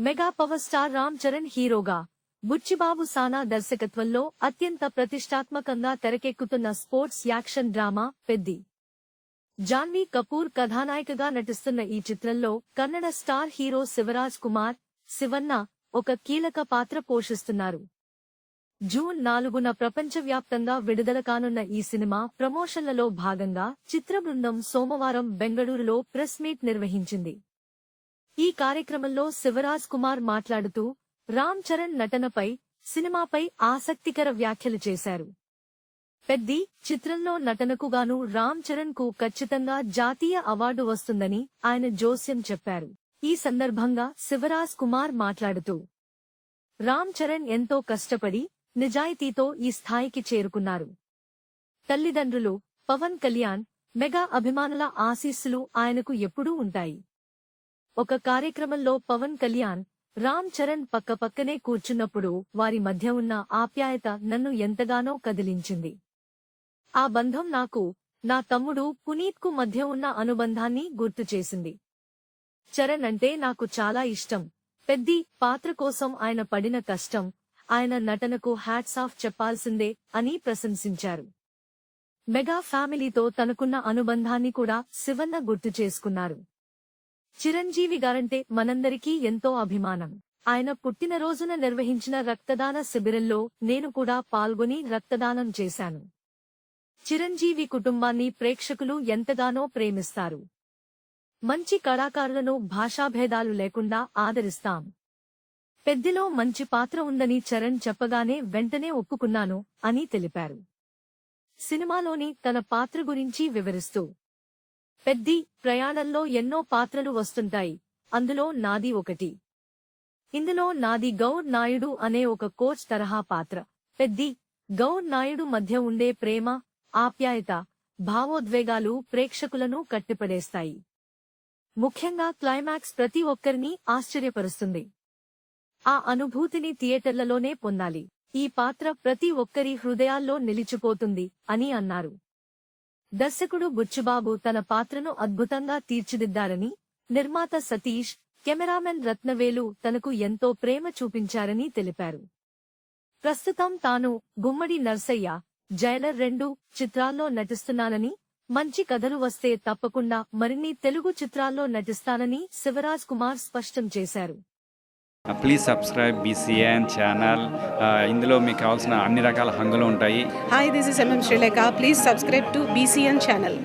Mega power star Ram Charan హీరోగా, బుచ్చిబాబు సానా దర్శకత్వంలో అత్యంత ప్రతిష్టాత్మకంగా తెరకెక్కుతున్న sports action drama Peddi. Janhvi Kapoor కథానాయికగా నటిస్తున్న ఈ చిత్రంలో కన్నడ స్టార్ హీరో శివరాజ్ కుమార్, శివన్న ఒక కీలక పాత్ర పోషిస్తున్నారు. జూన్ 4న ప్రపంచవ్యాప్తంగా విడుదల కానున్న ఈ సినిమా ప్రమోషన్లలో భాగంగా చిత్ర బృందం సోమవారం బెంగళూరులో ప్రెస్ మీట్ నిర్వహించింది. ఈ కార్యక్రమంలో శివరాజ్ కుమార్ మాట్లాడుతూ రామ్ చరణ్ నటనపై, సినిమాపై ఆసక్తికర వ్యాఖ్యలు చేశారు. పెద్ది చిత్రంలో నటనకుగాను రామ్ చరణ్ కు ఖచ్చితంగా జాతీయ అవార్డు వస్తుందని ఆయన జోస్యం చెప్పారు. ఈ సందర్భంగా శివరాజ్ కుమార్ మాట్లాడుతూ రామ్ చరణ్ ఎంతో కష్టపడి, నిజాయితీతో ఈ స్థాయికి చేరుకున్నారు. తల్లిదండ్రులు, పవన్ కళ్యాణ్, మెగా అభిమానుల ఆశీస్సులు ఆయనకు ఎప్పుడూ ఉంటాయి. ఒక కార్యక్రమంలో పవన్ కళ్యాణ్, రామ్ చరణ్ పక్కపక్కనే కూర్చున్నప్పుడు వారి మధ్య ఉన్న ఆప్యాయత నన్ను ఎంతగానో కదిలించింది. ఆ బంధం నాకు, నా తమ్ముడు పునీత్ కు మధ్య ఉన్న అనుబంధాన్ని గుర్తు చేసింది. చరణ్ అంటే నాకు చాలా ఇష్టం. పెద్ది పాత్ర కోసం ఆయన పడిన కష్టం, ఆయన నటనకు హ్యాట్స్ ఆఫ్ చెప్పాల్సిందే అని ప్రశంసించారు. మెగా ఫ్యామిలీతో తనకున్న అనుబంధాన్ని కూడా శివన్న గుర్తు చేసుకున్నారు. చిరంజీవి గారంటే మనందరికీ ఎంతో అభిమానం. ఆయన పుట్టినరోజున నిర్వహించిన రక్తదాన శిబిరంలో నేను కూడా పాల్గొని రక్తదానం చేశాను. చిరంజీవి కుటుంబాన్ని ప్రేక్షకులు ఎంతగానో ప్రేమిస్తారు. మంచి కళాకారులను భాషాభేదాలు లేకుండా ఆదరిస్తాం. పెద్దిలో మంచి పాత్ర ఉందని చరణ్ చెప్పగానే వెంటనే ఒప్పుకున్నాను అని తెలిపారు. సినిమాలోని తన పాత్ర గురించి వివరిస్తూ పెద్ది ప్రయాణంలో ఎన్నో పాత్రలు వస్తుంటాయి, అందులో నాది ఒకటి. ఇందులో నాది గౌర్ నాయుడు అనే ఒక కోచ్ తరహా పాత్ర. పెద్ది, గౌర్ నాయుడు మధ్య ఉండే ప్రేమ, ఆప్యాయత, భావోద్వేగాలు ప్రేక్షకులను కట్టిపడేస్తాయి. ముఖ్యంగా క్లైమాక్స్ ప్రతి ఒక్కరినీ ఆశ్చర్యపరుస్తుంది. ఆ అనుభూతిని థియేటర్లలోనే పొందాలి. ఈ పాత్ర ప్రతి ఒక్కరి హృదయాల్లో నిలిచిపోతుంది అని అన్నారు. దర్శకుడు బుచ్చిబాబు తన పాత్రను అద్భుతంగా తీర్చిదిద్దారని, నిర్మాత సతీష్, కెమెరామెన్ రత్నవేలు తనకు ఎంతో ప్రేమ చూపించారని తెలిపారు. ప్రస్తుతం తాను గుమ్మడి నర్సయ్య, జైలర్ 2 చిత్రాల్లో నటిస్తున్నానని, మంచి కథలు వస్తే తప్పకుండా మరిన్ని తెలుగు చిత్రాల్లో నటిస్తానని శివరాజ్ కుమార్ స్పష్టం చేశారు. Please subscribe BCN channel. ఇందులో మీకు కావాల్సిన అన్ని రకాల హంగులు ఉంటాయి. Hi, this is MM Sri Lanka. Please subscribe to BCN channel.